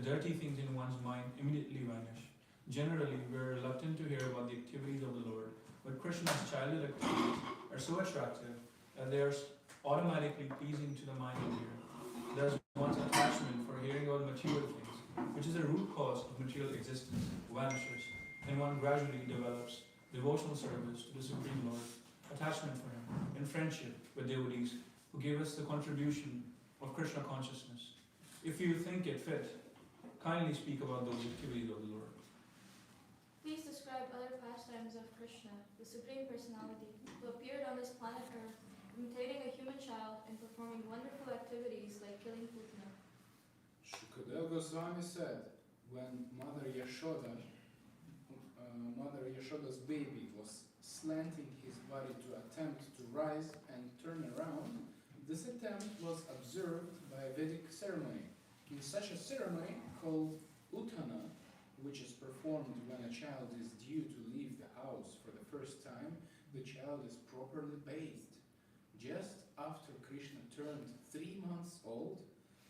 dirty things in one's mind immediately vanish. Generally, we are reluctant to hear about the activities of the Lord, but Krishna's childhood activities are so attractive that they are automatically pleasing to the mind and ear. Thus, one's attachment for hearing about material things, which is the root cause of material existence, vanishes, and one gradually develops devotional service to the Supreme Lord, attachment for Him, and friendship with devotees who give us the contribution of Krishna consciousness. If you think it fit, kindly speak about those activities of the Lord. Please describe other pastimes of Krishna, the Supreme Personality, who appeared on this planet Earth, imitating a human child and performing wonderful activities like killing Putana. Shukadeva Goswami said, when Mother Yashoda's baby was slanting his body to attempt to rise and turn around, this attempt was observed by a Vedic ceremony. In such a ceremony called Uttana, which is performed when a child is due to leave the house for the first time, the child is properly bathed. Just after Krishna turned 3 months old,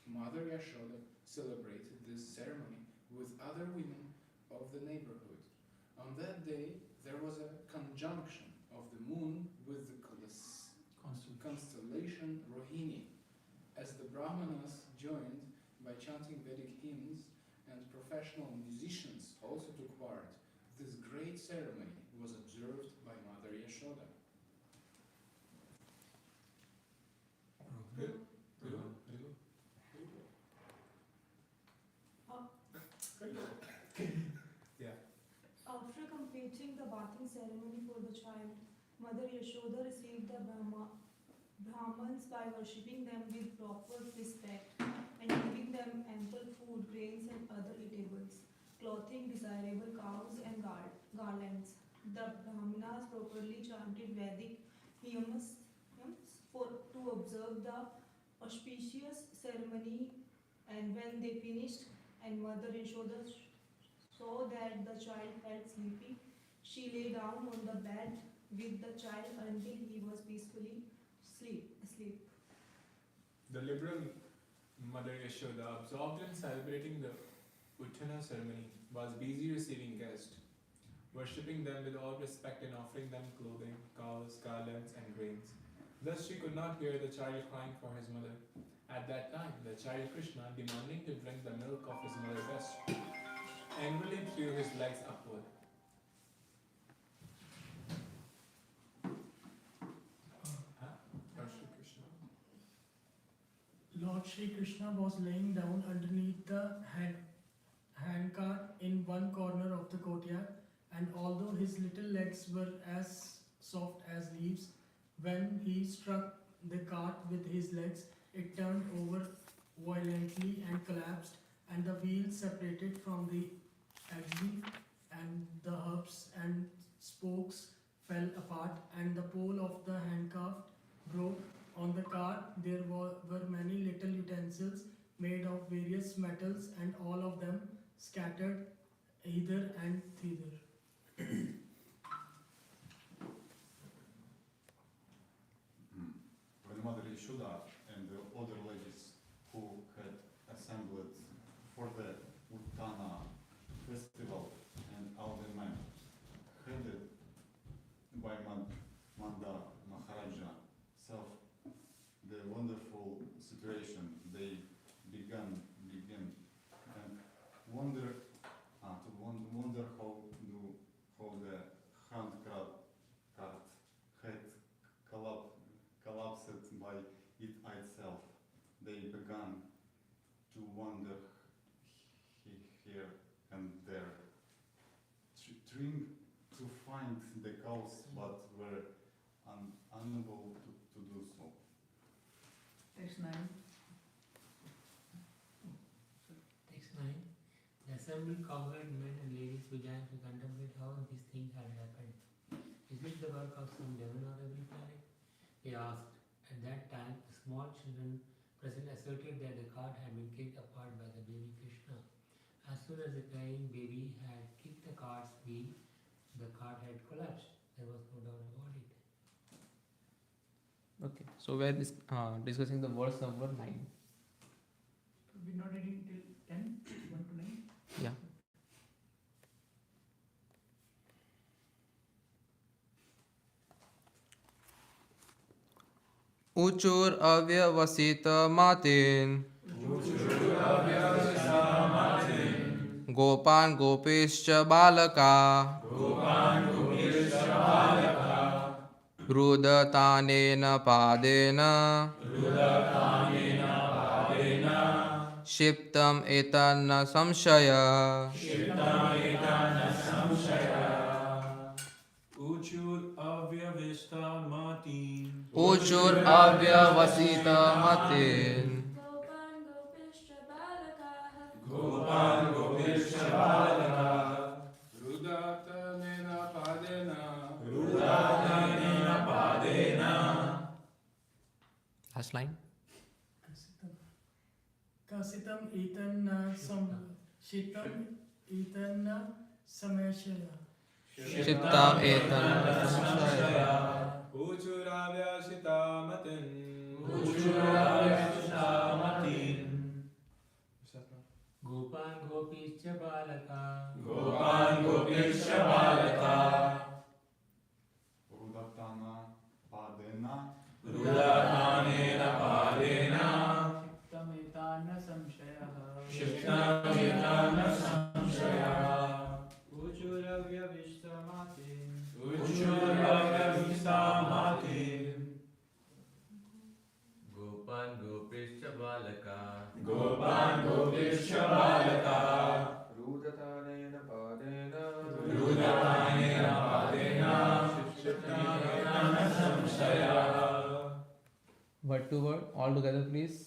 Mother Yashoda celebrated this ceremony with other women of the neighborhood. On that day, there was a conjunction of the moon with the constellation Rohini. As the Brahmanas joined by chanting Vedic hymns and professional musicians also took part, this great ceremony was observed by Mother Yashoda. Good? Yeah. After completing the bathing ceremony for the child, Mother Yashoda received the Brahmans by worshipping them with proper respect and giving them ample food, grains and other eatables, clothing desirable cows and garlands. The Brahmanas properly chanted Vedic hymns to observe the auspicious ceremony, and when they finished and Mother Yashoda saw that the child felt sleepy, she lay down on the bed with the child until he was peacefully asleep. The liberal Mother Yashoda, absorbed in celebrating the Uttana ceremony, was busy receiving guests, worshipping them with all respect and offering them clothing, cows, garlands, and grains. Thus she could not hear the child crying for his mother. At that time, the child Krishna, demanding to drink the milk of his mother breast, angrily threw his legs upward. Lord Shri Krishna was laying down underneath the handcart in one corner of the courtyard, and although his little legs were as soft as leaves, when he struck the cart with his legs, it turned over violently and collapsed, and the wheels separated from the axle, and the hubs and spokes fell apart, and the pole of the handcart broke. On the cart there were many little utensils made of various metals, and all of them scattered hither and thither. When Mother Yashoda and the other ladies who had assembled for the Uttana festival, and all the men headed by Manda Maharaja saw the wonderful situation, they began and wonder how the handcart had collapsed by it itself. They began to wander here and there, trying to find the cause, but were unable to do so. Text 9. Text 9. The assembled cowherd men and ladies began to contemplate how this thing had happened. Is it the work of some devil or every planet? They asked. At that time, the small children present asserted that the cart had been kicked apart by the baby Krishna. As soon as the crying baby had kicked the cart's wheel, the cart had collapsed. There was no doubt about it. Okay, so we are discussing the verse number 9. We're not reading till 10, 1 to ऊचुर अव्यवसित मातिन गोपान गोपेश्च बालका रुदतानेन पादेन क्षिप्तम् एतन्न संशय Uchur avyavista matin. ऊचुर अव्यवसित मातिन Gopan Gopishcha Balakaha. Gopan gopishcha balaka. Rudatanena padena. Rudatanena padena. Last line. Kasitam etanna samashaya. Shittam etanna samshaya. Uchuravyashitamatin. Uchuravyashita matin. Gopan Gopishcha Balaka. Gopan gopishcha balaka. Rudatana padena. Rudatanena padena. तमेतान संशयः Shiftametana samshaya. ऊचुरव्यविष्टमाते Uchuravyashita matin. गोपान् गोपेश्च बालका Gopan gopishcha balaka. रुदतानेन पादेन Rudatanena padena. Shiftametana samshaya. Word to word, all together please.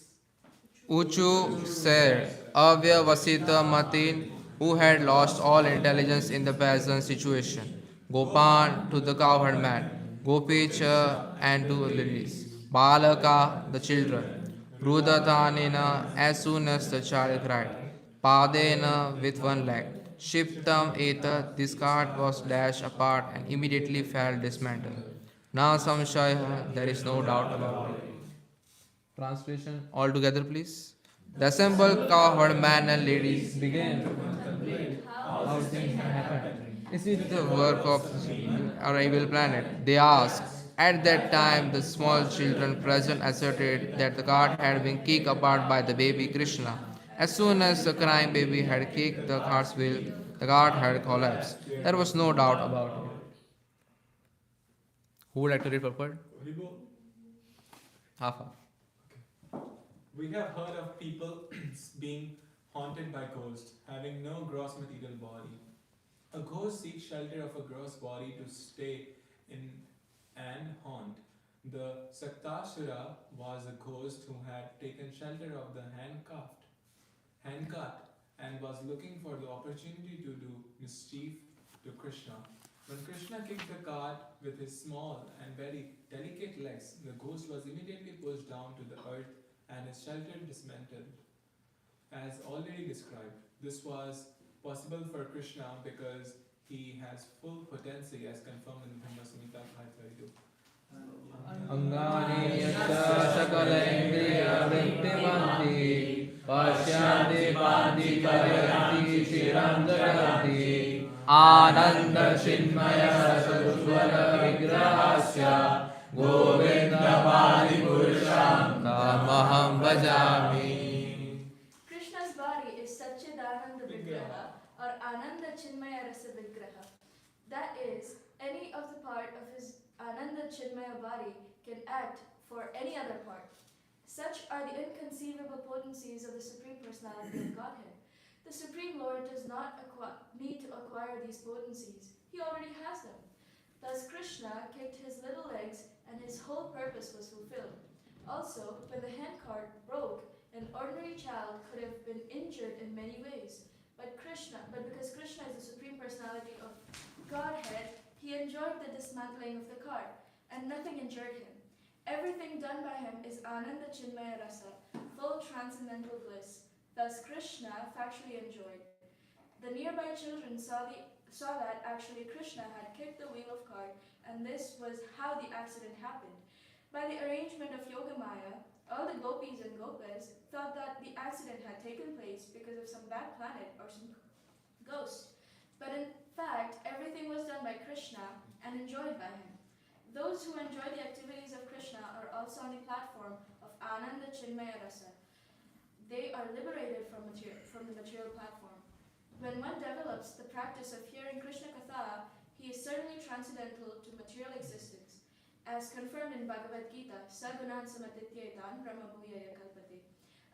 Uchu said, Avyavasita Matin, who had lost all intelligence in the present situation. Gopan to the cowherd man, Gopicha and to lilies. Balaka, the children. Rudatanena, as soon as the child cried. Padena, with one leg. Shiptam eta, this cart was dashed apart and immediately fell dismantled. Na samshaya, there is no doubt about it. Translation all together, please. The assembled cowherd man and ladies began how things had happened. Is it the work of our evil planet? They asked. At that time, the small children present asserted that the cart had been kicked apart by the baby Krishna. As soon as the crying baby had kicked the cart's wheel, the cart had collapsed. There was no doubt about it. Who would like to read purport? Half. We have heard of people being haunted by ghosts, having no gross material body. A ghost seeks shelter of a gross body to stay in and haunt. The Saktasura was a ghost who had taken shelter of the handcart, and was looking for the opportunity to do mischief to Krishna. When Krishna kicked the cart with his small and very delicate legs, the ghost was immediately pushed down to the earth and his shelter dismantled. As already described, this was possible for Krishna because he has full potency as confirmed in Brahma Samhita 532. Angani yasya sakala indriya vrittimanti Pasyanti panti parayanti shiram jaganti Ananda chinmaya rasudvara vigrahasya Govinda padi purusham tamaham bhajami. Krishna's body is Satchidananda Vigraha or Ananda Chinmaya Rasa Vigraha. That is, any of the part of his Ananda Chinmaya body can act for any other part. Such are the inconceivable potencies of the Supreme Personality of Godhead. The Supreme Lord does not need to acquire these potencies. He already has them. Thus Krishna kicked his little legs and his whole purpose was fulfilled. Also, when the handcart broke, an ordinary child could have been injured in many ways. But because Krishna is the Supreme Personality of Godhead, he enjoyed the dismantling of the cart, and nothing injured him. Everything done by him is Ananda Chinmaya Rasa, full transcendental bliss. Thus Krishna factually enjoyed. The nearby children saw that actually Krishna had kicked the wheel of cart, and this was how the accident happened. By the arrangement of Yogamaya, all the gopis and gopas thought that the accident had taken place because of some bad planet or some ghost. But in fact, everything was done by Krishna and enjoyed by him. Those who enjoy the activities of Krishna are also on the platform of Ananda Chinmaya Rasa. They are liberated from the material platform. When one develops the practice of hearing Krishna Katha, he is certainly transcendental to material existence, as confirmed in Bhagavad Gita, Sagunan Samatityetan Brahma Bhuyaya Kalpate.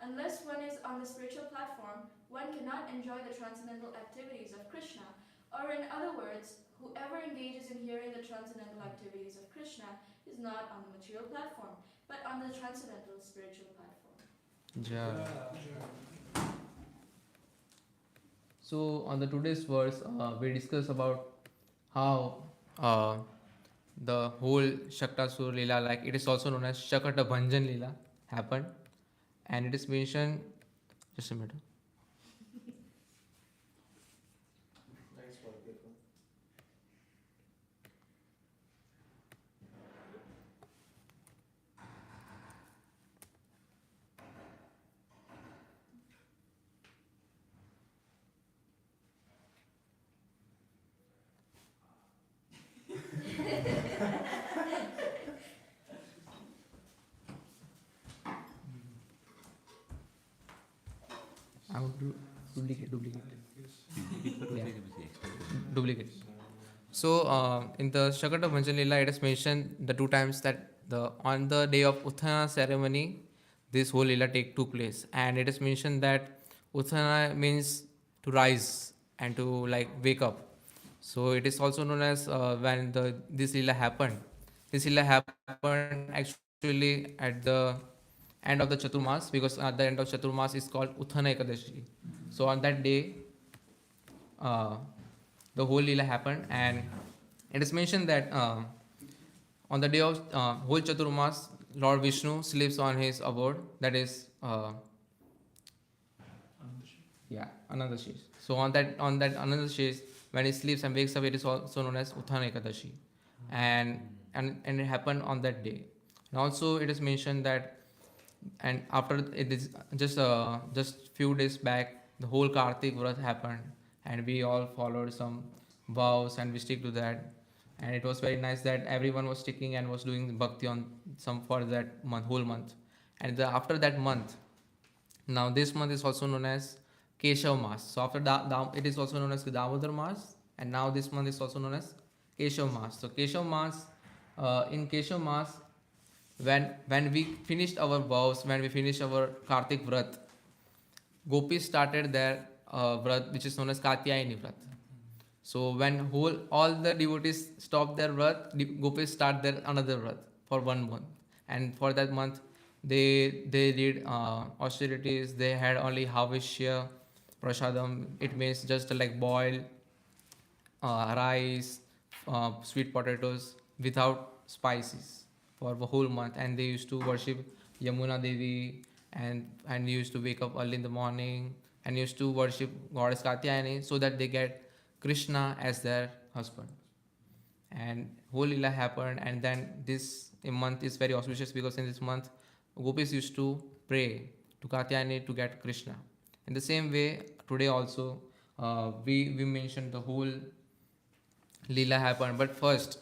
Unless one is on the spiritual platform, one cannot enjoy the transcendental activities of Krishna, or in other words, whoever engages in hearing the transcendental activities of Krishna is not on the material platform, but on the transcendental spiritual platform. Jai. So on the today's verse, we discuss about how the whole Shaktasur Leela, like it is also known as Shakata Bhanjan Leela, happened, and it is mentioned. Just a minute. Nice wallpaper. I want to duplicate. Yeah. Duplicate. So in the Shakata Bhanjan Leela, it is mentioned the two times that on the day of Utthana ceremony, this whole Leela took place, and it is mentioned that Utthana means to rise and to like wake up. So it is also known as when this Leela happened. This Leela happened actually at the end of the Chaturmas, because at the end of Chaturmas is called Utthana Ekadashi. So on that day, the whole Leela happened, and it is mentioned that on the day of whole Chaturmas, Lord Vishnu sleeps on his abode, that is Ananda Shesh. So on that Ananda Shesh, when he sleeps and wakes up, it is also known as Utthana Ekadashi, and it happened on that day. And also it is mentioned that, and after it is just few days back, the whole Kartik Vrat happened, and we all followed some vows and we stick to that, and it was very nice that everyone was sticking and was doing bhakti on some for that whole month. And after that month, now this month is also known as Keshav Mas. So after that, it is also known as Damodar Mas, and now this month is also known as Keshav Mas. So Keshav Mas, in Keshav Mas, when we finished our vows, when we finished our Kartik Vrat, Gopis started their Vrat, which is known as Katyayani Vrat. So when all the devotees stop their Vrat, Gopis start their another Vrat for 1 month, and for that month they did austerities. They had only Havishya Prasadam. It means just like boiled rice, sweet potatoes without spices for the whole month, and they used to worship Yamuna Devi, and used to wake up early in the morning and used to worship goddess Katyayani so that they get Krishna as their husband. And whole Leela happened, and then this month is very auspicious because in this month Gopis used to pray to Katyayani to get Krishna. In the same way, today also we mentioned the whole Leela happened, but first,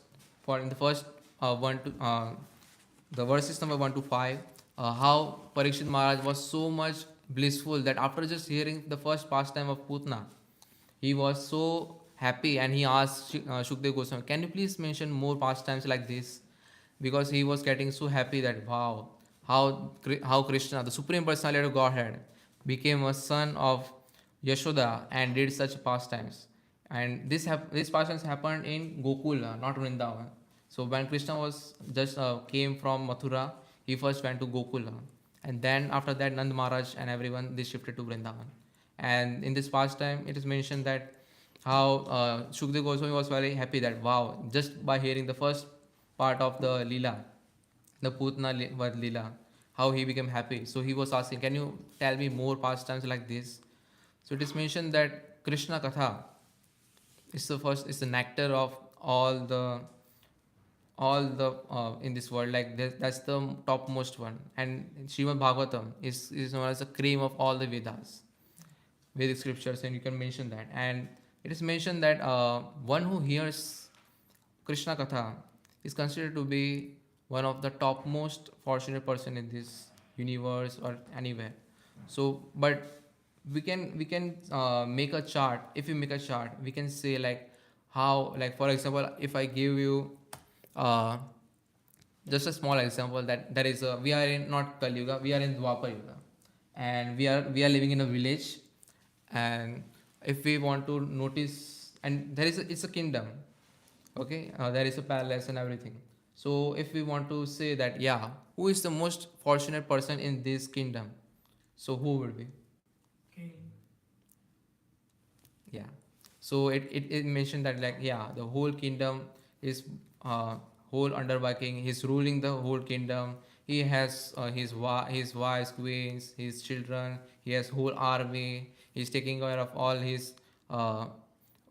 in the first the verses number 1 to 5, how Parikshit Maharaj was so much blissful that after just hearing the first pastime of Putna, he was so happy, and he asked Shukdev Goswami, can you please mention more pastimes like this? Because he was getting so happy that wow, how Krishna, the Supreme Personality of Godhead, became a son of Yashoda and did such pastimes. And these pastimes happened in Gokula, not Vrindavan. So when Krishna was just came from Mathura, he first went to Gokula, and then after that Nand Maharaj and everyone, they shifted to Vrindavan. And in this pastime, it is mentioned that how Shukdev Goswami was very happy that wow, just by hearing the first part of the Leela, the Putna Leela, how he became happy. So he was asking, can you tell me more pastimes like this? So it is mentioned that Krishna Katha is the nectar of all the in this world, like that's the topmost one. And Srimad Bhagavatam is known as the cream of all the Vedic scriptures, and you can mention that. And it is mentioned that one who hears Krishna Katha is considered to be one of the topmost fortunate person in this universe or anywhere. So, but we can make a chart. If we make a chart, we can say like how, like for example, if I give you uh, just a small example, that there is a, we are in not Kali Yuga, we are in Dwapar Yuga, and we are living in a village, and if we want to notice, and there is a, it's a kingdom, okay, there is a palace and everything. So if we want to say that, yeah, who is the most fortunate person in this kingdom, so who would be? Okay. Yeah. So it mentioned that like, yeah, the whole kingdom is uh, whole under by king. He's ruling the whole kingdom. He has his wives, queens, his children. He has whole army. He's taking care of uh,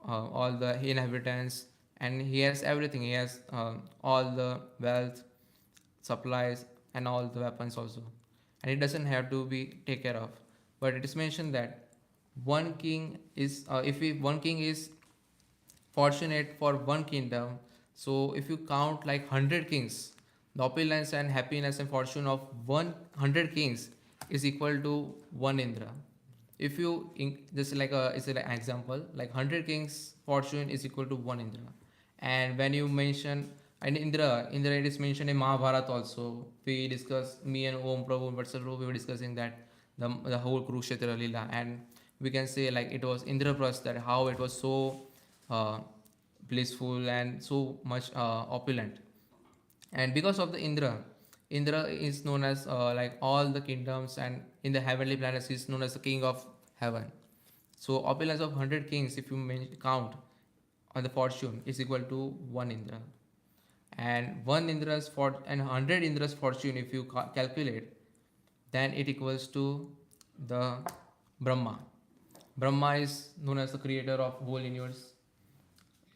all the inhabitants, and he has everything. He has all the wealth, supplies, and all the weapons also, and it doesn't have to be taken care of. But it is mentioned that one king is if we, one king is fortunate for one kingdom. So if you count like 100 kings, the opulence and happiness and fortune of 100 kings is equal to one Indra. If you this is like a, it's an example, like 100 kings fortune is equal to one Indra. And when you mention, and Indra it is mentioned in Mahabharata also. We discuss, me and Om Prabhu and Vatsal, we were discussing that the whole Kurukshetra Lila, and we can say like it was Indraprasth, that how it was so uh, blissful and so much opulent. And because of the Indra is known as like all the kingdoms, and in the heavenly planets is known as the king of heaven. So opulence of 100 kings, if you count on the fortune, is equal to one Indra. And one Indra's and 100 Indra's fortune, if you calculate, then it equals to the Brahma. Brahma is known as the creator of whole universe.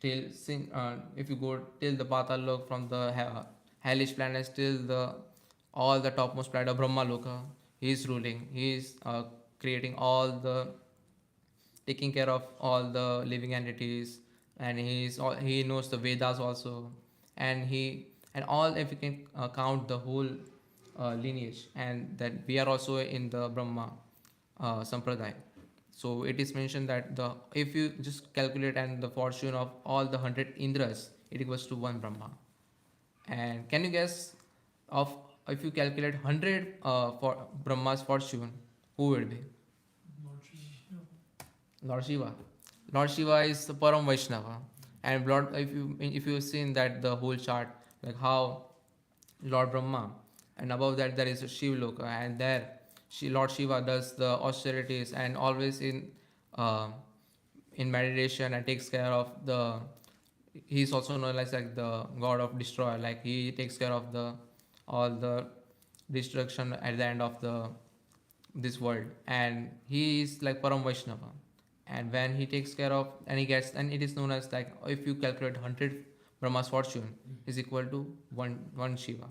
Till if you go till the Patal Lok, from the hellish planets till the all the topmost planet of Brahma Loka, he is ruling. He is creating all the, taking care of all the living entities, and he knows the Vedas also, and and all, if you can count the whole lineage, and that we are also in the Brahma sampradaya. So it is mentioned that the, if you just calculate and the fortune of all the 100 Indras, it equals to one Brahma. And can you guess of, if you calculate 100 for Brahma's fortune, who will be? Lord Shiva. Lord Shiva. Lord Shiva is the Param Vaishnava. And Lord, if you've seen that the whole chart, like how Lord Brahma, and above that there is a Shiv Loka, and there Lord Shiva does the austerities and always uh, in meditation, and takes care of the, he is also known as like the god of destroyer, like he takes care of the all the destruction at the end of the this world, and he is like Param Vaishnava. And when he takes care of, and he gets, and it is known as like, if you calculate 100 Brahma's fortune is equal to one Shiva.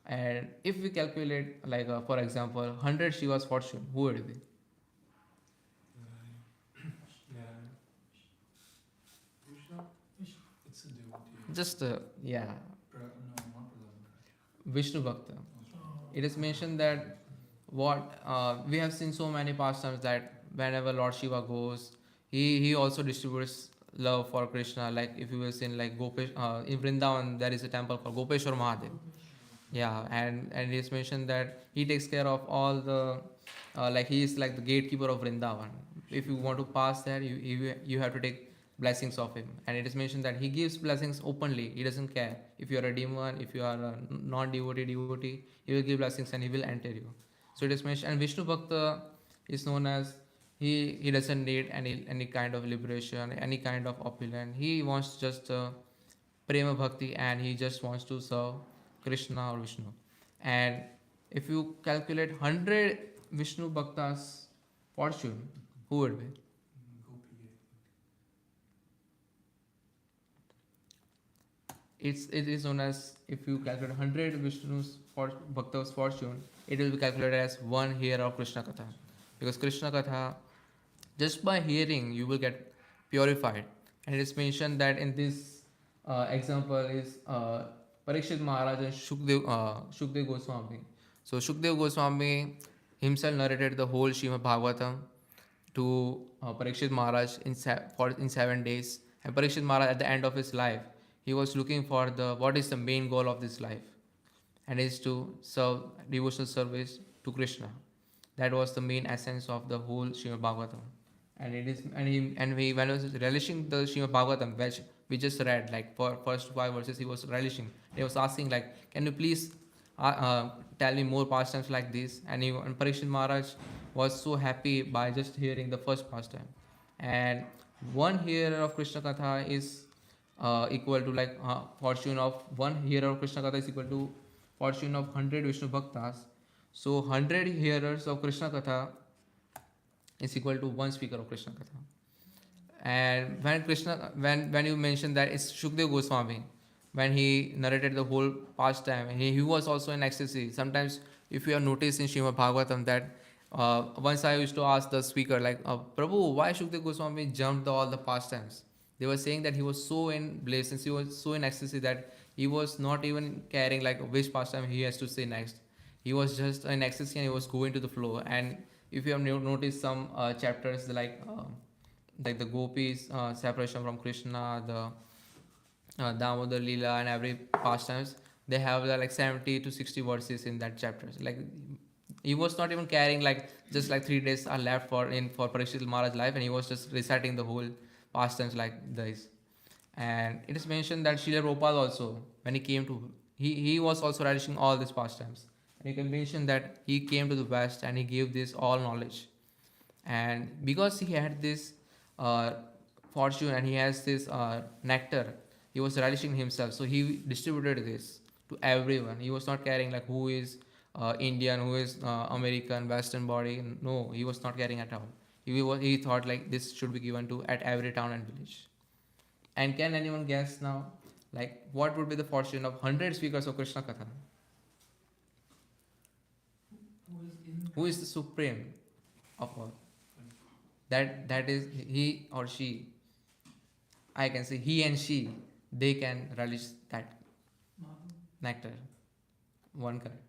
And if we calculate like for example 100 Shiva's fortune, who would it be? Yeah. Krishna? It's a devotee. Just yeah, No, not Prahlad. Vishnu Bhakta. Oh. It is mentioned that what we have seen so many pastimes, that whenever Lord Shiva goes, he also distributes love for Krishna. Like if you will see in like Gopesh, in Vrindavan there is a temple called Gopeshwar Mahadev. Yeah, and it's mentioned that he takes care of all the like he is like the gatekeeper of Vrindavan. If you want to pass there, you have to take blessings of him. And it is mentioned that he gives blessings openly. He doesn't care if you are a demon, if you are a non-devotee, he will give blessings and he will enter you. So it is mentioned. And Vishnu Bhakta is known as, he doesn't need any kind of liberation, any kind of opulence. He wants just prema bhakti, and he just wants to serve Krishna or Vishnu. And if you calculate 100 Vishnu Bhaktas fortune, who would be? Gopi. It is known as, if you calculate 100 Vishnu's Bhakta's fortune, it will be calculated as one hearer of Krishna Katha. Because Krishna Katha, just by hearing, you will get purified. And it is mentioned that in this example is Parikshit Maharaj and Shukdev Goswami. So Shukdev Goswami himself narrated the whole Srimad Bhagavatam to Parikshit Maharaj in 7 days. And Parikshit Maharaj, at the end of his life, he was looking for the what is the main goal of this life, and is to serve devotional service to Krishna. That was the main essence of the whole Srimad Bhagavatam. And it is and he when he was relishing the Srimad Bhagavatam, which we just read, like for first 5 verses, he was relishing. He was asking like, can you please tell me more pastimes like this? And Parikshit Maharaj was so happy by just hearing the first pastime. And one hearer of Krishna Katha is equal to like fortune of one hearer of Krishna Katha is equal to fortune of 100 Vishnu Bhaktas. So 100 hearers of Krishna Katha is equal to one speaker of Krishna Katha. And when you mentioned that it's Shukdev Goswami, when he narrated the whole pastime, he was also in ecstasy. Sometimes, if you have noticed in Srimad Bhagavatam that once I used to ask the speaker like, Prabhu, why Shukdev Goswami jumped all the pastimes? They were saying that he was so in bliss and he was so in ecstasy that he was not even caring like which pastime he has to say next. He was just in ecstasy and he was going to the flow. And if you have noticed some chapters like the gopis separation from Krishna, the Damodar Leela and every pastimes, they have like 70 to 60 verses in that chapters. Like he was not even caring like just like 3 days are left for Parikshit Maharaj's life, and he was just reciting the whole pastimes like this. And it is mentioned that Srila Prabhupada also, when he came to, he was also relishing all these pastimes. And you can mention that he came to the West and he gave this all knowledge. And because he had this fortune and he has this nectar, he was relishing himself. So he distributed this to everyone. He was not caring like who is Indian, who is American, Western body. No, he was not caring at all. He thought like this should be given to at every town and village. And can anyone guess now, like what would be the fortune of 100 speakers of Krishna Katha? Who is the supreme of all? That is he or she. I can say he and she. They can relish that nectar. One correct.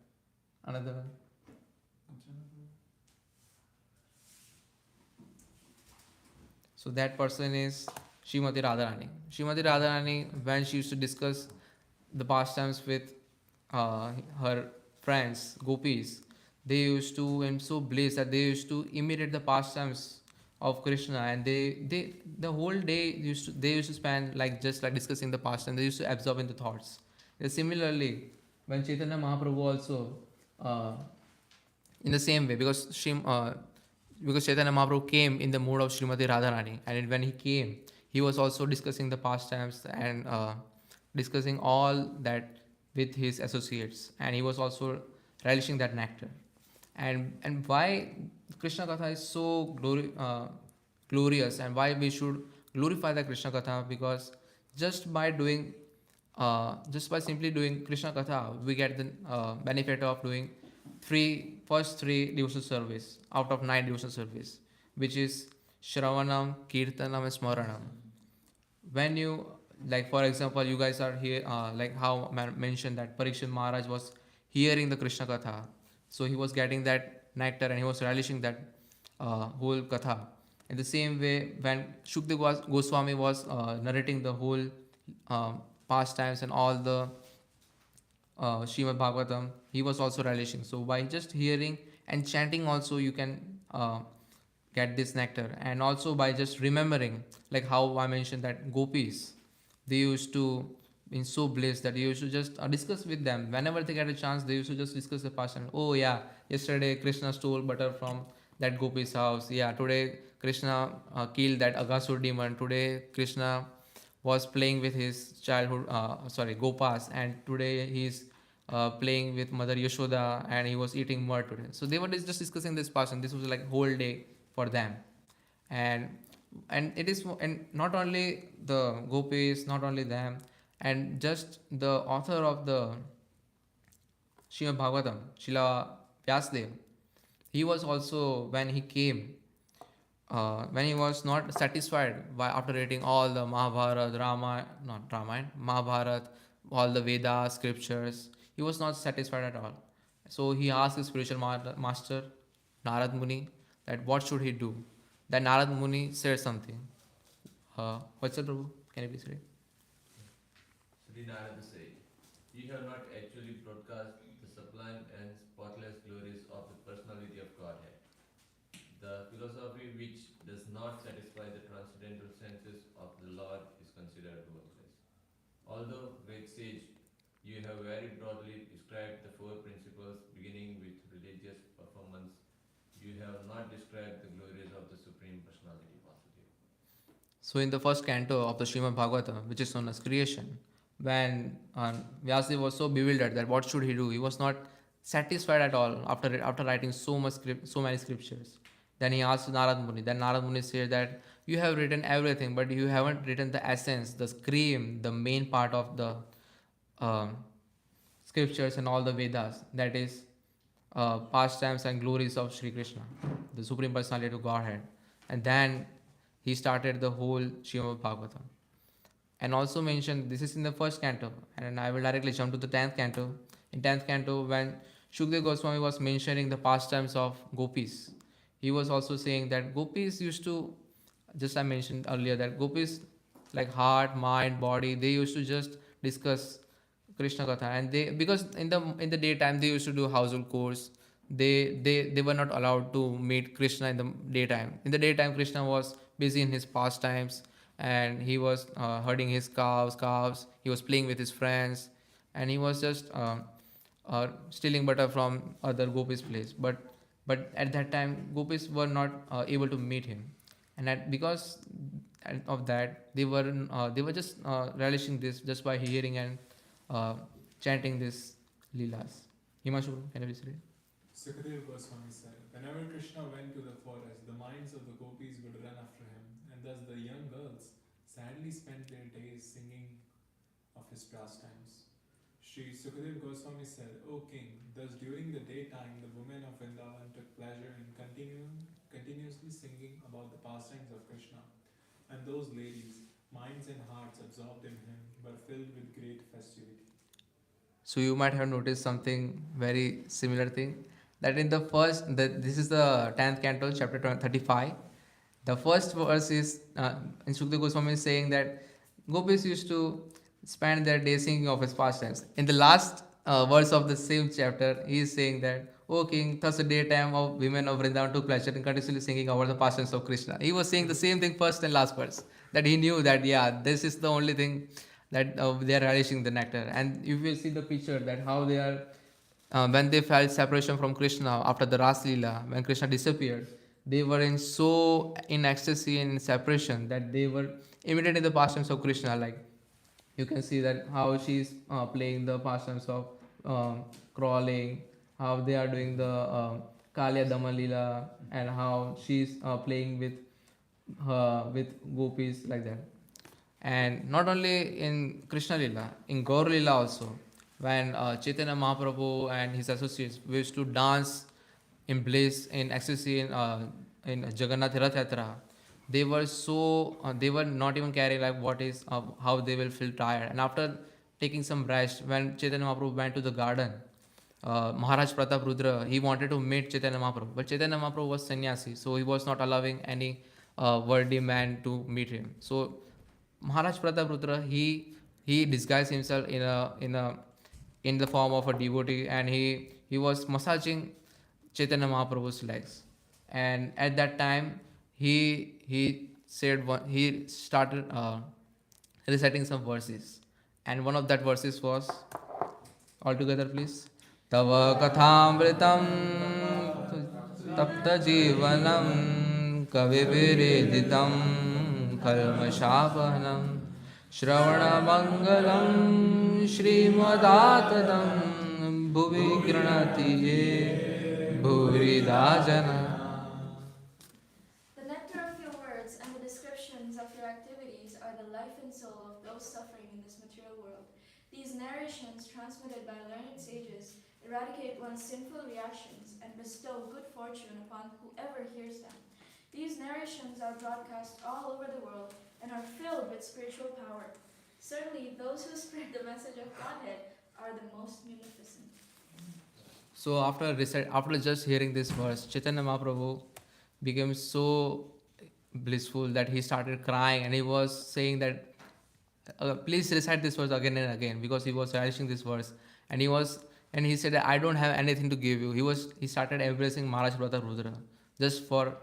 Another one. So that person is Srimati Radharani. Srimati Radharani, when she used to discuss the pastimes with her friends, gopis, they used to, and so bliss that they used to imitate the pastimes of Krishna, and they the whole day they used to spend like just like discussing the past, and they used to absorb in the thoughts. And similarly, when Chaitanya Mahaprabhu also in the same way, because Chaitanya Mahaprabhu came in the mood of Srimati Radharani, and when he came, he was also discussing the pastimes and discussing all that with his associates, and he was also relishing that nectar. And why Krishna Katha is so glorious, and why we should glorify the Krishna Katha, because just by simply doing Krishna Katha, we get the benefit of doing first three devotional service out of 9 devotional service, which is Shravanam, Kirtanam, and Smaranam. When you, like for example, you guys are here, like how mentioned that Parikshit Maharaj was hearing the Krishna Katha, so he was getting that nectar and he was relishing that whole Katha. In the same way, when Shukdev Goswami was narrating the whole pastimes and all the Srimad Bhagavatam, he was also relishing. So by just hearing and chanting also, you can get this nectar. And also by just remembering, like how I mentioned that gopis, they used to in so bliss that you used to just discuss with them whenever they get a chance. They used to just discuss the past, and oh yeah, yesterday Krishna stole butter from that gopi's house. Yeah, today Krishna killed that Aghasur demon. Today Krishna was playing with his childhood gopas, and today he's playing with Mother Yashoda, and he was eating mud today. So they were just discussing this past, and this was like whole day for them. And it is, and not only the gopis, not only them, and just the author of the Srimad Bhagavatam, Srila Vyasdev, he was also, when he came, when he was not satisfied after reading all the Mahabharata, Mahabharata, all the Vedas, scriptures. He was not satisfied at all. So he asked his spiritual master, Narad Muni, that what should he do? Then Narad Muni said something. What's it, Prabhu? Can you please read? Sri Narada said, "You have not actually broadcast the sublime and spotless glories of the personality of Godhead. The philosophy which does not satisfy the transcendental senses of the Lord is considered worthless. Although great sage, you have very broadly described the four principles beginning with religious performance. You have not described the glories of the Supreme Personality Vasudeva." So in the first canto of the Srimad Bhagavatam, which is known as creation, when Vyasdev was so bewildered that what should he do, he was not satisfied at all after writing so many scriptures. Then he asked Narad Muni. Then Narad Muni said that you have written everything, but you haven't written the essence, the cream, the main part of the um, scriptures and all the Vedas. That is pastimes and glories of Sri Krishna, the Supreme Personality of Godhead. And then he started the whole Srimad Bhagavatam. And also mentioned, this is in the first canto, and I will directly jump to the 10th canto. In 10th canto, when Shukdev Goswami was mentioning the pastimes of gopis, he was also saying that gopis used to, just I mentioned earlier, that gopis like heart, mind, body, they used to just discuss Krishna Katha, and they, because in the daytime they used to do household chores. They were not allowed to meet Krishna in the daytime. In the daytime, Krishna was busy in his pastimes, and he was herding his cows. He was playing with his friends, and he was just stealing butter from other gopis' place. But at that time, gopis were not able to meet him, and because of that, they were just relishing this just by hearing and chanting this leelas. Himanshu, can you please read? Sukadeva Goswami said, "Whenever Krishna went to the forest, the minds of the gopis would run after him, and thus the young girls sadly spent their days singing of his pastimes." Sri Sukadeva Goswami said, "O king, thus during the daytime the women of Vrindavan took pleasure in continuously singing about the pastimes of Krishna, and those ladies, minds and hearts absorbed in him, were filled with great festivity." So you might have noticed something very similar thing, that in the this is the 10th canto, chapter 35. The first verse is in Sukadeva Goswami is saying that gopis used to spend their day singing of his pastimes. In the last verse of the same chapter, he is saying that, "O king, thus the daytime of women of Vrindavan took pleasure in continuously singing over the pastimes of Krishna." He was saying the same thing first and last verse, that he knew that, yeah, this is the only thing that they are relishing the nectar. And you will see the picture that how they are, when they felt separation from Krishna after the Ras Leela, when Krishna disappeared, they were in ecstasy and in separation that they were imitating the pastimes of Krishna. Like you can see that how she's playing the pastimes of crawling, how they are doing the Kalya Dama Leela, and how she's playing with gopis like that. And not only in Krishna Lila, in Gaur Lila also, when Chaitanya Mahaprabhu and his associates used to dance in bliss, in ecstasy, in Jagannath Rath Yatra, they were not even caring like what is how they will feel tired. And after taking some rest, when Chaitanya Mahaprabhu went to the garden, Maharaj Pratap Rudra, he wanted to meet Chaitanya Mahaprabhu, but Chaitanya Mahaprabhu was sannyasi, so he was not allowing any worthy man to meet him. So Maharaj Pratap Rudra, he disguised himself in the form of a devotee, and he was massaging Chaitanya Mahaprabhu's legs. And at that time, he started reciting some verses, and one of that verses was, all together please, Tava kathamritam tapta jivanam kavivireditam kalmashapanam Shravana Mangalam Srimadatatam Bhuvi Granati Ye Bhuridajana. The nectar of your words and the descriptions of your activities are the life and soul of those suffering in this material world. These narrations, transmitted by learned sages, eradicate one's sinful reactions and bestow good fortune upon whoever hears them. These narrations are broadcast all over the world and are filled with spiritual power. Certainly, those who spread the message of Godhead are the most munificent. So after just hearing this verse, Chaitanya Mahaprabhu became so blissful that he started crying and he was saying that please recite this verse again and again, because he was relishing this verse, and he said that I don't have anything to give you. He started embracing Maharaj Brother Rudra just for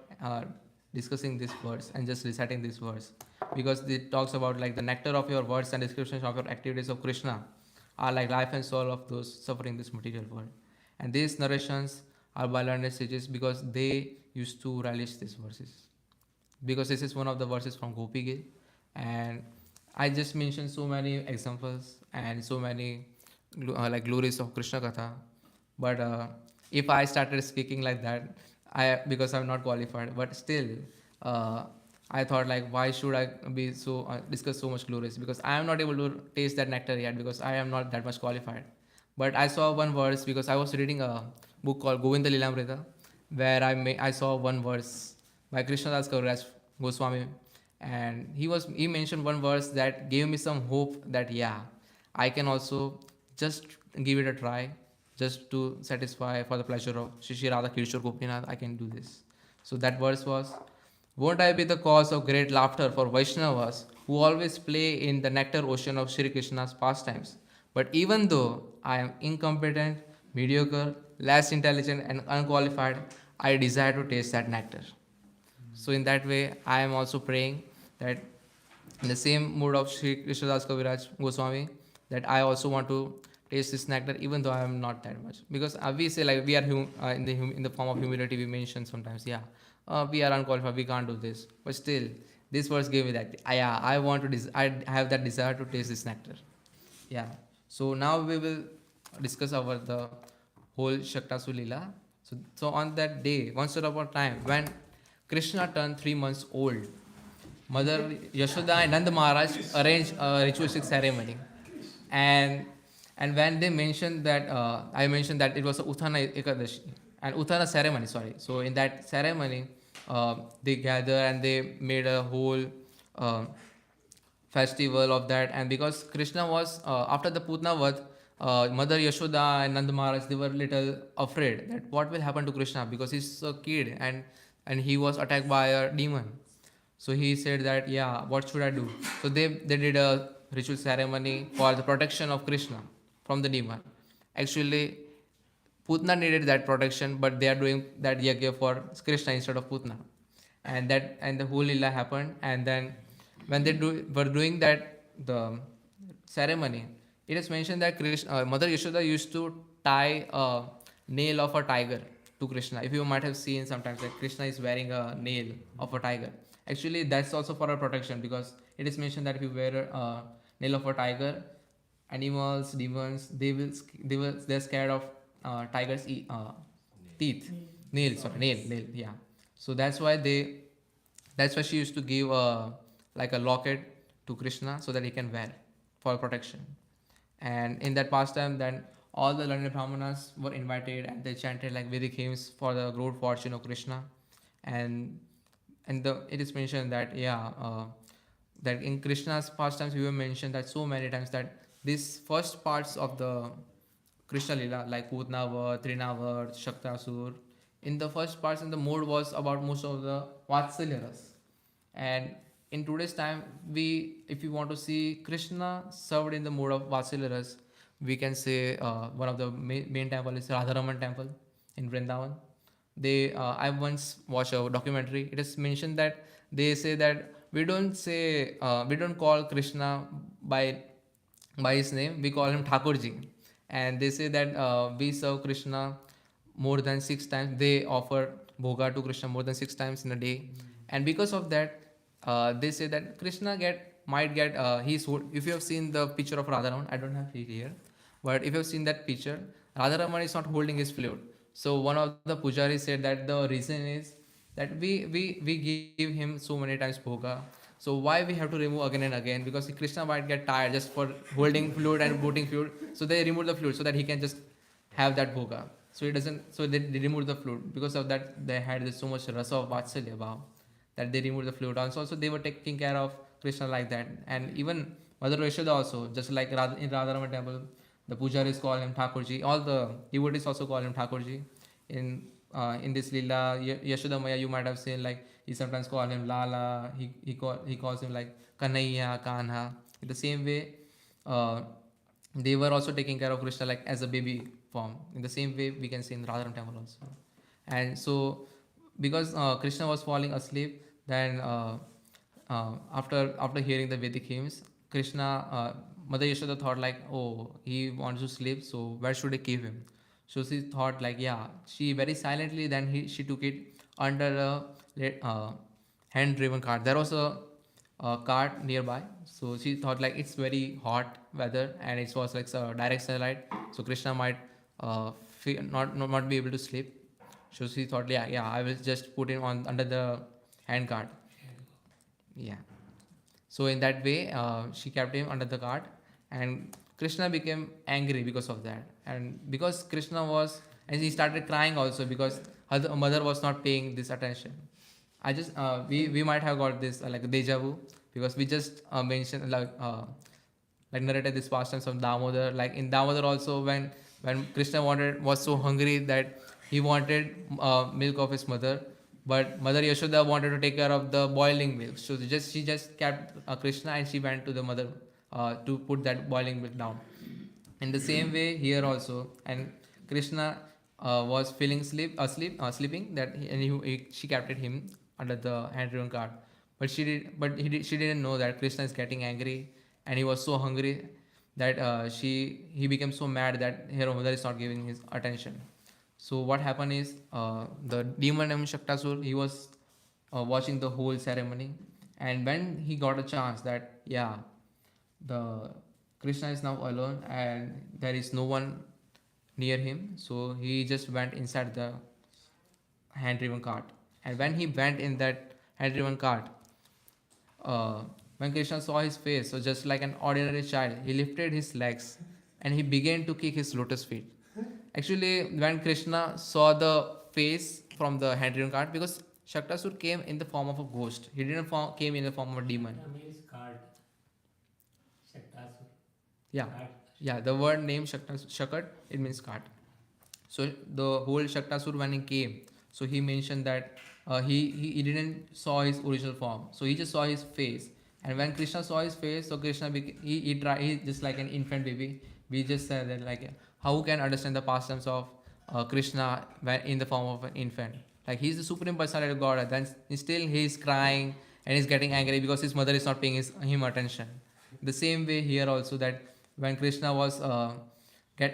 discussing this verse and just reciting this verse, because it talks about like the nectar of your words and descriptions of your activities of Krishna are like life and soul of those suffering this material world. And these narrations are by learned sages because they used to relish these verses, because this is one of the verses from Gopi Gil. And I just mentioned so many examples and so many like glories of Krishna Katha. But if I started speaking like that, because I'm not qualified, but still, I thought like why should I be so discuss so much glories, because I am not able to taste that nectar yet, because I am not that much qualified. But I saw one verse because I was reading a book called Govinda Lilamrita, where I saw one verse by Krishnadas Kaviraj Goswami, and he mentioned one verse that gave me some hope that yeah, I can also just give it a try, just to satisfy for the pleasure of Shri Radha Kirshor Gopinath. I can do this. So that verse was, won't I be the cause of great laughter for Vaishnavas who always play in the nectar ocean of Shri Krishna's pastimes? But even though I am incompetent, mediocre, less intelligent, and unqualified, I desire to taste that nectar. So in that way, I am also praying that in the same mood of Sri Krishnadas Kaviraj Goswami, that I also want to taste this nectar, even though I am not that much. Because we say like we are in the form of humility. We mention sometimes, yeah, we are unqualified, we can't do this. But still, this verse gave me that. Yeah, I want to. I have that desire to taste this nectar. Yeah. So now we will discuss over the whole Shaktasu Leela. So on that day, once upon a time, when Krishna turned 3 months old, Mother Yashoda and Nand Maharaj arranged a ritualistic ceremony. And when they mentioned that, I mentioned that it was a Uthana Ekadashi, and Uthana ceremony, sorry. So in that ceremony, they gather and they made a whole festival of that. And because Krishna was, after the Putna Vad, Mother Yashoda and Nand Maharaj, they were little afraid that what will happen to Krishna, because he's a kid and he was attacked by a demon. So he said that, yeah, what should I do? So they did a ritual ceremony for the protection of Krishna from the demon. Actually, Putna needed that protection, but they are doing that yagya for Krishna instead of Putna. And the whole lila happened. And then when they were doing that, the ceremony, it is mentioned that Mother Yashoda used to tie a nail of a tiger to Krishna. If you might have seen sometimes that Krishna is wearing a nail of a tiger. Actually, that's also for a protection, because it is mentioned that if you wear a nail of a tiger, animals, demons, they're scared of tiger's teeth, nail, yeah. So that's why she used to give like a locket to Krishna so that he can wear for protection. And in that pastime, then all the learned brahmanas were invited and they chanted like Vedic hymns for the good fortune of Krishna. And it is mentioned that that in Krishna's pastimes we were mentioned that so many times that these first parts of the Krishna Lila, like Putnavat, Trinavat, Shaktasur, in the first parts, in the mode was about most of the Vatsalya ras. And in today's time, if you want to see Krishna served in the mode of Vatsalya ras, we can say one of the main temple is Radharaman temple in Vrindavan. I once watched a documentary. It is mentioned that they say that we don't call Krishna by his name. We call him Thakurji, and they say that we serve Krishna more than 6 times. They offer bhoga to Krishna more than 6 times in a day, and because of that, they say that Krishna might get if you have seen the picture of Radharaman, I don't have it here, but if you have seen that picture, Radharaman is not holding his flute. So one of the pujaris said that the reason is that we give him so many times bhoga. So why we have to remove again and again? Because Krishna might get tired just for holding flute and booting flute. So they remove the flute so that he can just have that bhoga. So he doesn't. So they remove the flute. Because of that, they had so much rasa of vatsalya bhav that they removed the flute. Also they were taking care of Krishna like that. And even Mother Yashoda also, just like in Radharama temple, the pujaris call him Thakurji. All the devotees also call him Thakurji. In this Leela, Yashoda Maya, you might have seen like he sometimes call him Lala. He calls him like Kanhaiya, Kanha. In the same way, uh, they were also taking care of Krishna like as a baby form. In the same way, we can see in Radharam temple also. And so, because Krishna was falling asleep, then after hearing the Vedic hymns, Krishna, Mother Yashoda thought like, oh, he wants to sleep, so where should I keep him? So she thought like, yeah. She very silently then she took it under a hand-driven cart. There was a cart nearby, so she thought like it's very hot weather and it was like a direct sunlight, so Krishna might not be able to sleep. So she thought, yeah, I will just put him on under the hand cart. Yeah. So in that way, she kept him under the cart, and Krishna became angry because of that. And because Krishna was, and he started crying also because her mother was not paying this attention. I just we might have got this like deja vu because we just mentioned like narrated this past times of Damodar. Like in Damodar also, when Krishna was so hungry that he wanted milk of his mother, but Mother Yashoda wanted to take care of the boiling milk. So she just kept Krishna and she went to the mother to put that boiling milk down. In the same way here also, and Krishna was feeling sleeping that she kept him under the hand-driven cart. But she didn't know that Krishna is getting angry and he was so hungry that he became so mad that her mother is not giving his attention. So what happened is the demon named Shaktasur, he was watching the whole ceremony, and when he got a chance that the Krishna is now alone and there is no one near him, so he just went inside the hand-driven cart. And when he went in that hand-driven cart, when Krishna saw his face, so just like an ordinary child, he lifted his legs and he began to kick his lotus feet. Actually, when Krishna saw the face from the hand-driven cart, because Shaktasur came in the form of a ghost, he didn't came in the form of a demon. Means card. Shaktasur. Yeah, Card. yeah. The word name Shakat, it means cart. So the whole Shaktasur when he came, so he mentioned that he didn't saw his original form, so he just saw his face. And when Krishna saw his face, so Krishna he just like an infant baby. We just said that like how can understand the pastimes of Krishna when in the form of an infant? Like he's the supreme personality of God, and then still he's crying and he's getting angry because his mother is not paying him attention. The same way here also, that when Krishna was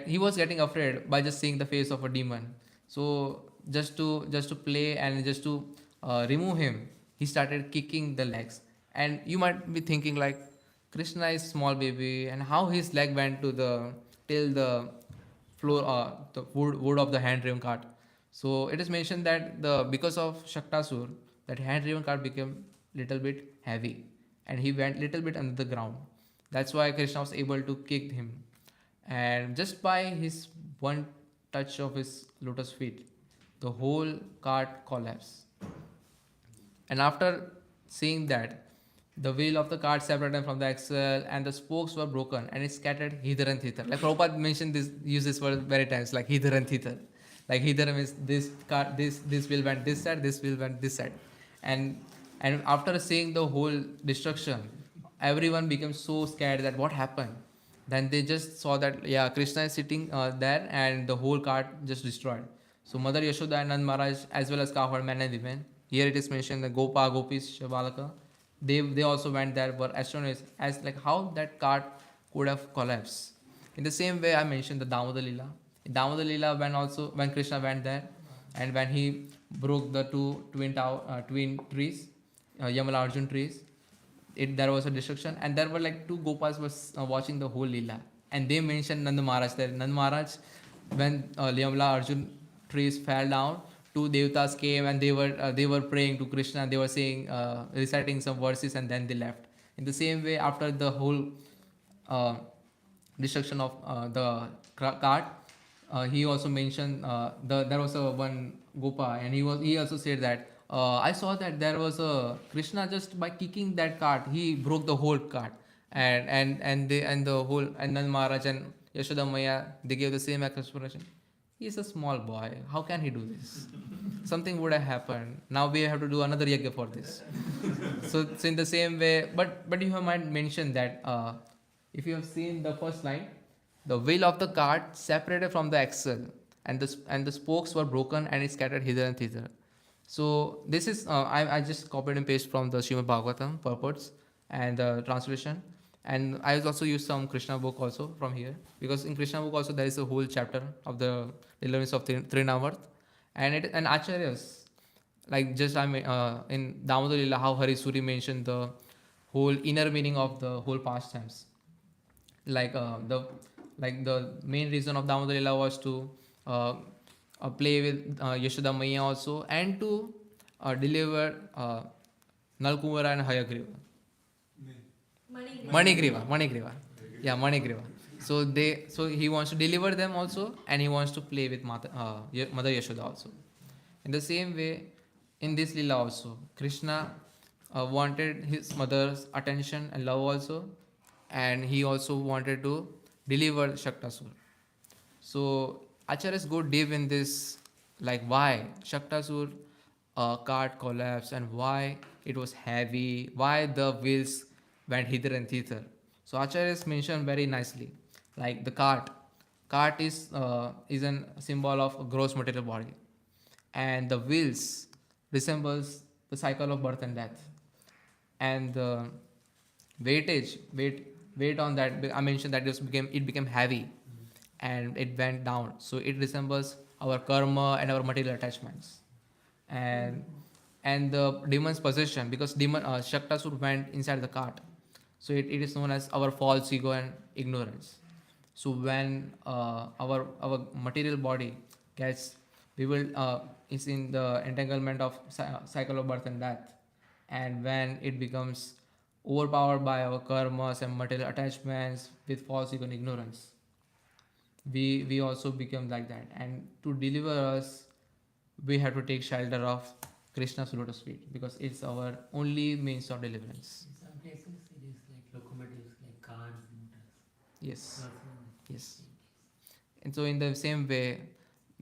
he was getting afraid by just seeing the face of a demon. So just to play and just to remove him, he started kicking the legs. And you might be thinking like, Krishna is small baby, and how his leg went to the till the floor, the wood of the hand-driven cart. So it is mentioned that because of Shaktasur, that hand-driven cart became little bit heavy, and he went little bit under the ground. That's why Krishna was able to kick him, and just by his one touch of his lotus feet, the whole cart collapsed. And after seeing that, the wheel of the cart separated from the axle and the spokes were broken and it scattered hither and thither. Like Prabhupada mentioned this, use this word very times, like hither and thither. Like hither means this cart, this wheel went this side, this wheel went this side. And after seeing the whole destruction, everyone became so scared that what happened. Then they just saw that Krishna is sitting there and the whole cart just destroyed. So Mother Yashoda and Nand Maharaj, as well as cowherd men and women, here it is mentioned the Gopa, Gopis, Shabalaka, they also went there, were astonished as like how that cart could have collapsed. In the same way, I mentioned the Damodar Leela. In Damodar Leela, when Krishna went there, and when he broke the two twin trees, Yamala Arjun trees, there was a destruction, and there were like two Gopas was watching the whole Leela, and they mentioned Nand Maharaj there. Nand Maharaj, when Yamala Arjun trees fell down, two devatas came and they were praying to Krishna. They were saying, reciting some verses, and then they left. In the same way, after the whole destruction of the cart, he also mentioned there was one Gopa, and he also said that I saw that there was a Krishna just by kicking that cart, he broke the whole cart. and the whole and then Maharaj and Yashoda Maya, they gave the same explanation. He's a small boy. How can he do this? Something would have happened. Now we have to do another yajna for this. So in the same way, but you have might mention that if you have seen the first line, the wheel of the cart separated from the axle, and the spokes were broken and it scattered hither and thither. So this is I just copied and pasted from the Srimad Bhagavatam purports and the translation, and I also used some Krishna book also from here, because in Krishna book also there is a whole chapter of the deliverance of Trinavarth, and acharyas like just I mean in Damodar Lila how Hari Suri mentioned the whole inner meaning of the whole pastimes, like the main reason of Damodar Lila was to play with Yashoda Maya also, and to deliver Nalkumara and Hayagriva. Manigriva. Yeah, Manigriva. So he wants to deliver them also, and he wants to play with Mother Yashoda also. In the same way, in this lila also, Krishna wanted his mother's attention and love also, and he also wanted to deliver Shaktasur. So acharyas go deep in this, like why Shaktasur cart collapsed and why it was heavy, why the wheels went hither and thither. So acharyas mention very nicely, like the cart. Cart is a symbol of a gross material body, and the wheels resembles the cycle of birth and death, and the weight on that, I mentioned that it became heavy and it went down, so it resembles our karma and our material attachments, and the demon's possession, because demon Shaktasur went inside the cart, so it is known as our false ego and ignorance. So when our material body gets, we will is in the entanglement of cycle of birth and death, and when it becomes overpowered by our karmas and material attachments with false ego and ignorance, we also become like that, and to deliver us we have to take shelter of Krishna's lotus feet, because it's our only means of deliverance. In some places it is like locomotives, like cars, motors. Yes. Also in Yes. same case. And so in the same way,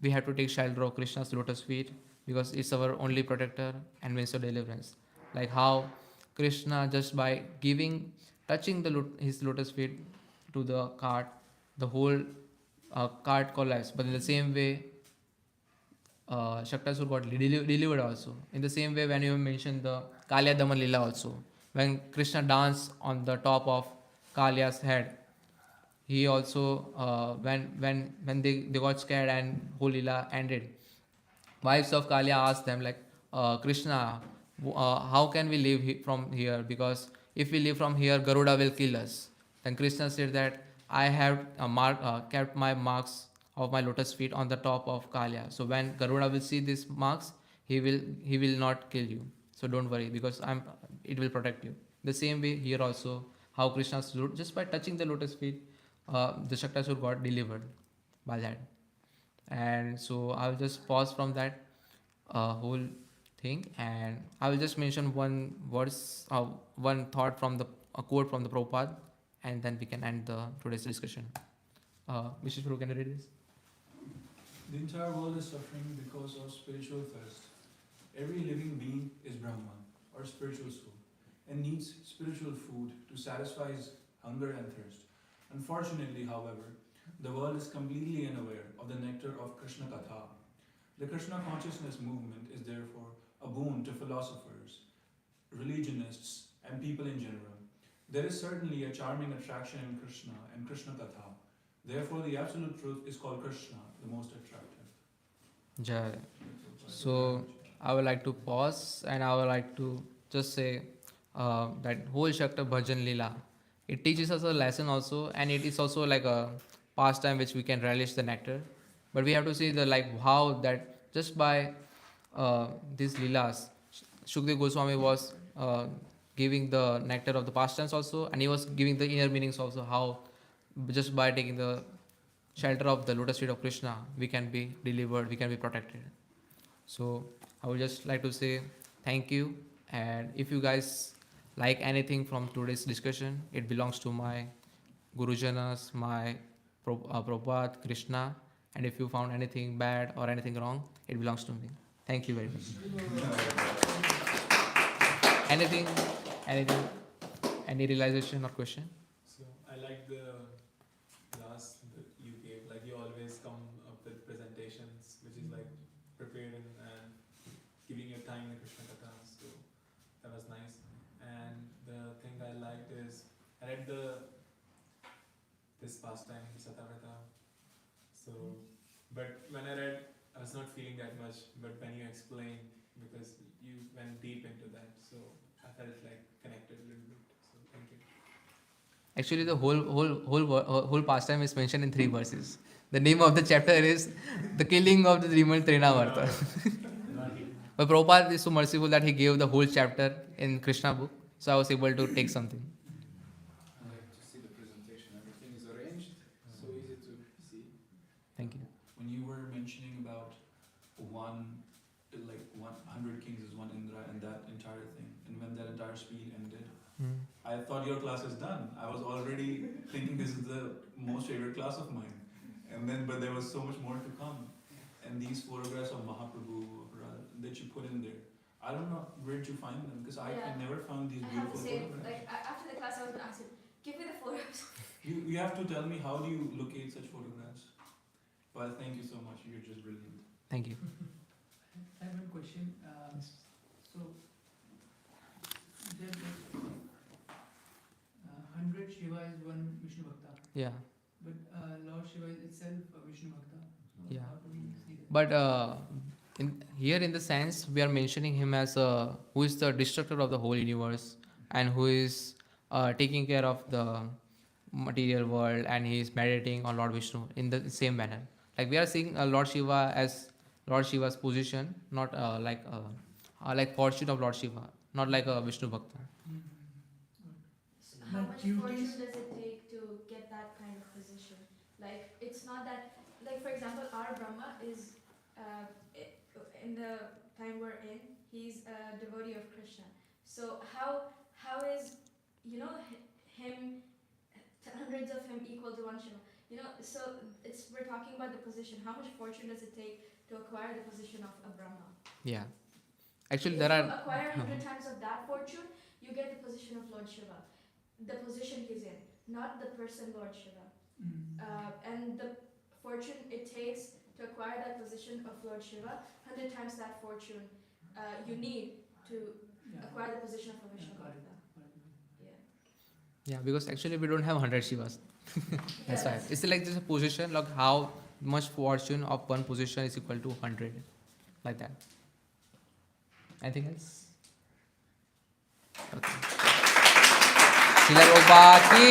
we have to take shelter of Krishna's lotus feet, because it's our only protector and means of deliverance. Like how Krishna, just by touching his lotus feet to the cart, the whole cart collapsed. But in the same way, Shaktasur got delivered also. In the same way, when you mentioned the Kalya Daman Lila also, when Krishna danced on the top of Kalya's head, he also when they got scared and whole lila ended, wives of Kalya asked them like, Krishna, how can we live from here, because if we live from here Garuda will kill us. Then Krishna said that I have kept my marks of my lotus feet on the top of Kalya, so when Garuda will see these marks, he will not kill you, so don't worry, because it will protect you. The same way here also, how Krishna just by touching the lotus feet, the Shaktasur got delivered by that. And so I'll just pause from that whole thing, and I will just mention one verse, one thought from a quote from the Prabhupada, and then we can end today's discussion. Mr. Prabhu, can you read this? The entire world is suffering because of spiritual thirst. Every living being is Brahman, or spiritual soul, and needs spiritual food to satisfy his hunger and thirst. Unfortunately, however, the world is completely unaware of the nectar of Krishna Katha. The Krishna consciousness movement is therefore a boon to philosophers, religionists, and people in general. There is certainly a charming attraction in Krishna and Krishna Katha. Therefore, the absolute truth is called Krishna, the most attractive. Jai. So I would like to pause, and I would like to just say that whole Shakta Bhajan Lila, it teaches us a lesson also, and it is also like a pastime which we can relish the nectar. But we have to see the like how that just by these Leelas, Shukdev Goswami was giving the nectar of the pastimes also, and he was giving the inner meanings also, how just by taking the shelter of the lotus feet of Krishna, we can be delivered, we can be protected. So I would just like to say thank you, and if you guys like anything from today's discussion, it belongs to my Gurujanas, my Prabhupada, Krishna, and if you found anything bad or anything wrong, it belongs to me. Thank you very much. Anything, any realization or question? So I like the last that you gave. Like you always come up with presentations, which is like prepared and giving your time in Krishna Katha. So that was nice. And the thing I liked is I read this pastime Satavrata. So, but when I read, I was not feeling that much. But when you explained, because you went deep into that, so I felt like connected a little bit. So thank you. Actually, the whole pastime is mentioned in 3 verses. The name of the chapter is the killing of the demon Trinavarta. But Prabhupada is so merciful that he gave the whole chapter in Krishna book, so I was able to take something. I like to see the presentation. Everything is arranged, so easy to see. Thank you. When you were mentioning about 100 kings is one Indra and that entire thing, and when that entire spiel ended, I thought your class is done. I was already thinking this is the most favorite class of mine, but there was so much more to come. And these photographs of Mahaprabhu that you put in there, I don't know where did you find them, because I never found these I have beautiful the same. photographs. Like after the class, I was asking, give me the photos. You have to tell me, how do you locate such photographs? Well, thank you so much. You're just brilliant. Thank you. I have one question. So, there 100 Shiva is one Vishnu Bhakta, Yeah. but Lord Shiva is itself a Vishnu Bhakta. So Yeah. how do we see that? But in the sense, we are mentioning him as who is the destructor of the whole universe and who is taking care of the material world, and he is meditating on Lord Vishnu in the same manner. Like we are seeing Lord Shiva as Lord Shiva's position, not like fortune of Lord Shiva, not like a Vishnu Bhakta. How Like much duties- fortune does it take to get that kind of position? Like, it's not that, like, for example, our Brahma is, in the time we're in, he's a devotee of Krishna. So how is, him, hundreds of him equal to one Shiva? So we're talking about the position. How much fortune does it take to acquire the position of a Brahma? Yeah. Actually, If there you are. acquire 100 times of that fortune, you get the position of Lord Shiva. The position he's in, not the person Lord Shiva. And the fortune it takes to acquire that position of Lord Shiva, 100 times that fortune you need to acquire the position of a Vishnu Got it. Bhakta. Yeah, because actually we don't have 100 Shivas. That's why. Yes. It's like just a position, like how much fortune of one position is equal to 100. Like that. Anything else? Okay. Srila Prabhupada ki